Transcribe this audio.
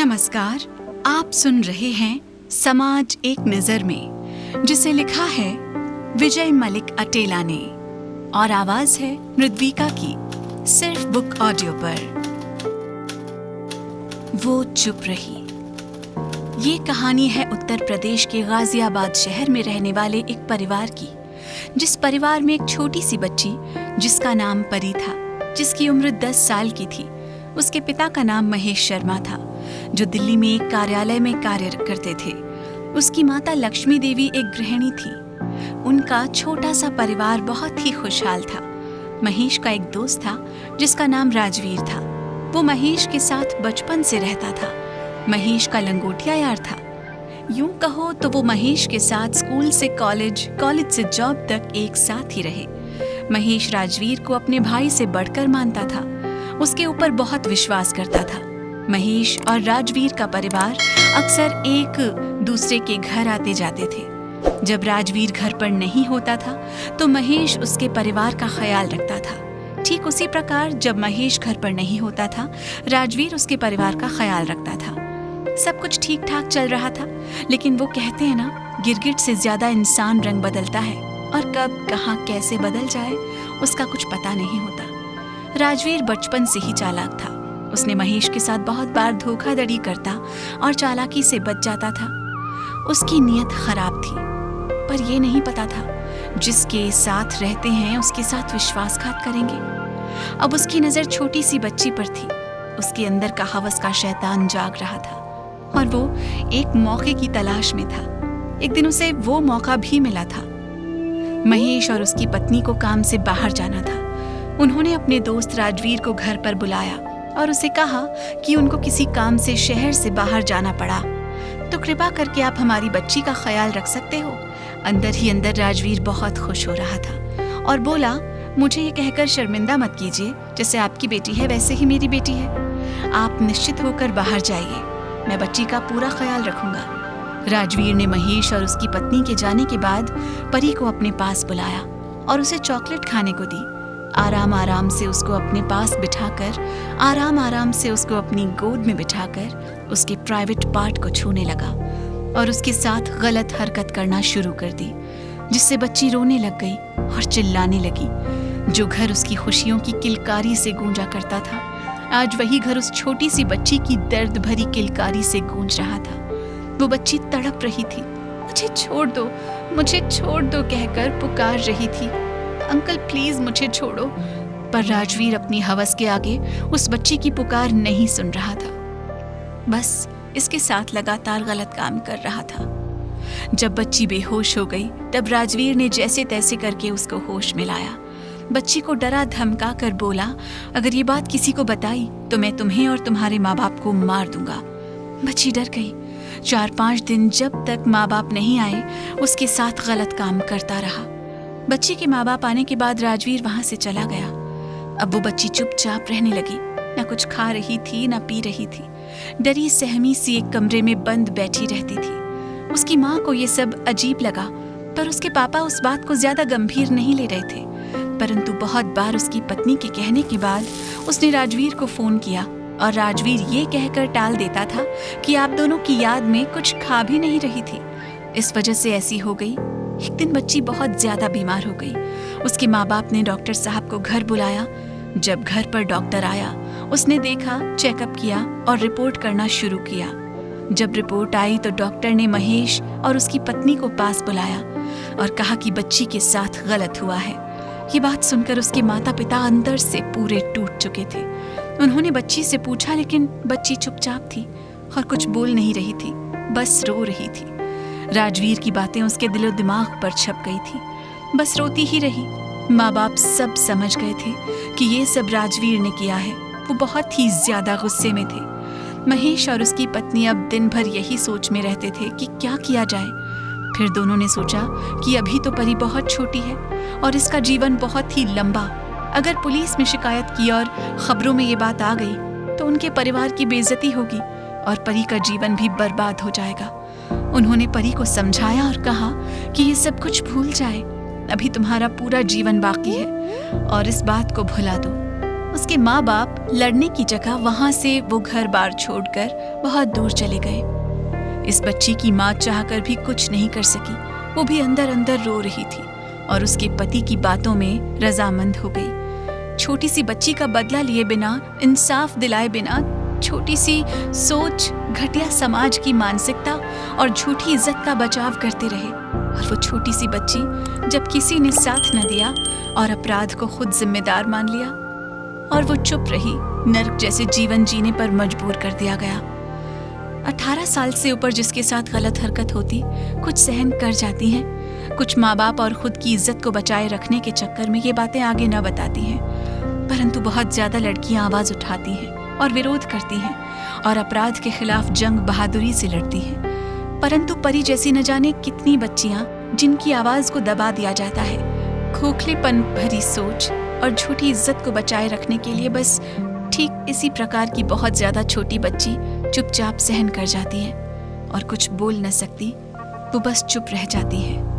नमस्कार, आप सुन रहे हैं समाज एक नजर में, जिसे लिखा है विजय मलिक अटेला ने और आवाज है मृद्विका की, सिर्फ बुक ऑडियो पर। वो चुप रही। ये कहानी है उत्तर प्रदेश के गाजियाबाद शहर में रहने वाले एक परिवार की, जिस परिवार में एक छोटी सी बच्ची जिसका नाम परी था, जिसकी उम्र 10 साल की थी। उसके पिता का नाम महेश शर्मा था, जो दिल्ली में एक कार्यालय में कार्य करते थे। उसकी माता लक्ष्मी देवी एक गृहिणी थी। उनका छोटा सा परिवार बहुत ही खुशहाल था। महेश का एक दोस्त था जिसका नाम राजवीर था। वो महेश के साथ बचपन से रहता था। महेश का लंगोटिया यार था। यूं कहो तो वो महेश के साथ स्कूल से कॉलेज, कॉलेज से जॉब तक एक साथ ही रहे। महेश राजवीर को अपने भाई से बढ़कर मानता था, उसके ऊपर बहुत विश्वास करता था। महेश और राजवीर का परिवार अक्सर एक दूसरे के घर आते जाते थे। जब राजवीर घर पर नहीं होता था तो महेश उसके परिवार का ख्याल रखता था। ठीक उसी प्रकार जब महेश घर पर नहीं होता था, राजवीर उसके परिवार का ख्याल रखता था। सब कुछ ठीक ठाक चल रहा था, लेकिन वो कहते हैं ना, गिरगिट से ज्यादा इंसान रंग बदलता है और कब कहाँ कैसे बदल जाए उसका कुछ पता नहीं होता। राजवीर बचपन से ही चालाक था। उसने महेश के साथ बहुत बार धोखाधड़ी करता और चालाकी से बच जाता था। उसकी नीयत खराब थी, पर यह नहीं पता था जिसके साथ रहते हैं उसके साथ विश्वासघात करेंगे। अब उसकी नजर छोटी सी बच्ची पर थी। उसके अंदर का हवस का शैतान जाग रहा था और वो एक मौके की तलाश में था। एक दिन उसे वो मौका भी मिला था। महेश और उसकी पत्नी को काम से बाहर जाना था। उन्होंने अपने दोस्त राजवीर को घर पर बुलाया और उसे कहा कि उनको किसी काम से शहर से बाहर जाना पड़ा, तो कृपा करके आप हमारी बच्ची का ख्याल रख सकते हो। अंदर ही अंदर राजवीर बहुत खुश हो रहा था और बोला, मुझे ये कहकर शर्मिंदा मत कीजिए, जैसे आपकी बेटी है वैसे ही मेरी बेटी है। आप निश्चित होकर बाहर जाइए, मैं बच्ची का पूरा ख्याल रखूंगा। राजवीर ने महेश और उसकी पत्नी के जाने के बाद परी को अपने पास बुलाया और उसे चॉकलेट खाने को दी। आराम आराम से उसको अपने पास बिठाकर, आराम आराम से उसको अपनी गोद में बिठाकर उसके प्राइवेट पार्ट को छूने लगा और उसके साथ गलत हरकत करना शुरू कर दी, जिससे बच्ची रोने लग गई और चिल्लाने लगी। जो घर उसकी खुशियों की किलकारी से गूंजा करता था, आज वही घर उस छोटी सी बच्ची की दर्द भरी किलकारी से गूंज रहा था। वो बच्ची तड़प रही थी, मुझे छोड़ दो, मुझे छोड़ दो कहकर पुकार रही थी, अंकल प्लीज मुझे छोड़ो। पर राजवीर अपनी हवस के आगे उस बच्ची की पुकार नहीं सुन रहा था, बस इसके साथ लगातार गलत काम कर रहा था। जब बच्ची बेहोश हो गई, तब राजवीर ने जैसे तैसे करके उसको होश में लाया। बच्ची को डरा धमका कर बोला, अगर ये बात किसी को बताई तो मैं तुम्हें और तुम्हारे माँ बाप को मार दूंगा। बच्ची डर गई। 4-5 दिन जब तक माँ बाप नहीं आए, उसके साथ गलत काम करता रहा। बच्ची के माँ बाप आने के बाद राजवीर वहां से चला गया। अब वो बच्ची चुपचाप रहने लगी, न कुछ खा रही थी न पी रही थी। डरी सहमी सी एक कमरे में बंद बैठी रहती थी। उसकी माँ को ये सब अजीब लगा, पर उसके पापा उस बात को ज्यादा गंभीर नहीं ले रहे थे। परंतु बहुत बार उसकी पत्नी के कहने के बाद उसने राजवीर को फोन किया और राजवीर ये कहकर टाल देता था कि आप दोनों की याद में कुछ खा भी नहीं रही थी। इस वजह से ऐसी हो गई। एक दिन बच्ची बहुत ज्यादा बीमार हो गई। उसके माँ बाप ने डॉक्टर साहब को घर बुलाया। जब घर पर डॉक्टर आया, उसने देखा, चेकअप किया और रिपोर्ट करना शुरू किया। जब रिपोर्ट आई तो डॉक्टर ने महेश और उसकी पत्नी को पास बुलाया और कहा कि बच्ची के साथ गलत हुआ है। ये बात सुनकर उसके माता पिता अंदर से पूरे टूट चुके थे। उन्होंने बच्ची से पूछा, लेकिन बच्ची चुपचाप थी और कुछ बोल नहीं रही थी, बस रो रही थी। राजवीर की बातें उसके दिलो दिमाग पर छप गई थी, बस रोती ही रही। माँ बाप सब समझ गए थे कि ये सब राजवीर ने किया है। वो बहुत ही ज्यादा गुस्से में थे। महेश और उसकी पत्नी अब दिन भर यही सोच में रहते थे कि क्या किया जाए। फिर दोनों ने सोचा कि अभी तो परी बहुत छोटी है और इसका जीवन बहुत ही लंबा। अगर पुलिस में शिकायत की और खबरों में ये बात आ गई तो उनके परिवार की बेइज्जती होगी और परी का जीवन भी बर्बाद हो जाएगा। उन्होंने परी को समझाया और कहा कि ये सब कुछ भूल जाए, अभी तुम्हारा पूरा जीवन बाकी है और इस बात को भुला दो। उसके माँ बाप लड़ने की जगह वहां से वो घर बार छोड़कर बहुत दूर चले गए। इस बच्ची की माँ चाहकर भी कुछ नहीं कर सकी। वो भी अंदर अंदर रो रही थी और उसके पति की बातों में रजामंद हो गई। छोटी सी बच्ची का बदला लिए बिना, इंसाफ दिलाए बिना, छोटी सी सोच, घटिया समाज की मानसिकता और झूठी इज्जत का बचाव करते रहे। और वो छोटी सी बच्ची जब किसी ने साथ न दिया और अपराध को खुद जिम्मेदार मान लिया और वो चुप रही, नर्क जैसे जीवन जीने पर मजबूर कर दिया गया। 18 साल से ऊपर जिसके साथ गलत हरकत होती, कुछ सहन कर जाती हैं, कुछ माँ बाप और खुद की इज्जत को बचाए रखने के चक्कर में ये बातें आगे न बताती हैं, परंतु बहुत ज्यादा लड़कियां आवाज उठाती हैं और विरोध करती हैं और अपराध के खिलाफ जंग बहादुरी से लड़ती हैं। परंतु परी जैसी न जाने कितनी बच्चियां जिनकी आवाज को दबा दिया जाता है, खोखलेपन भरी सोच और झूठी इज्जत को बचाए रखने के लिए बस ठीक इसी प्रकार की बहुत ज्यादा छोटी बच्ची चुपचाप सहन कर जाती है और कुछ बोल न सकती, वो बस चुप रह जाती है।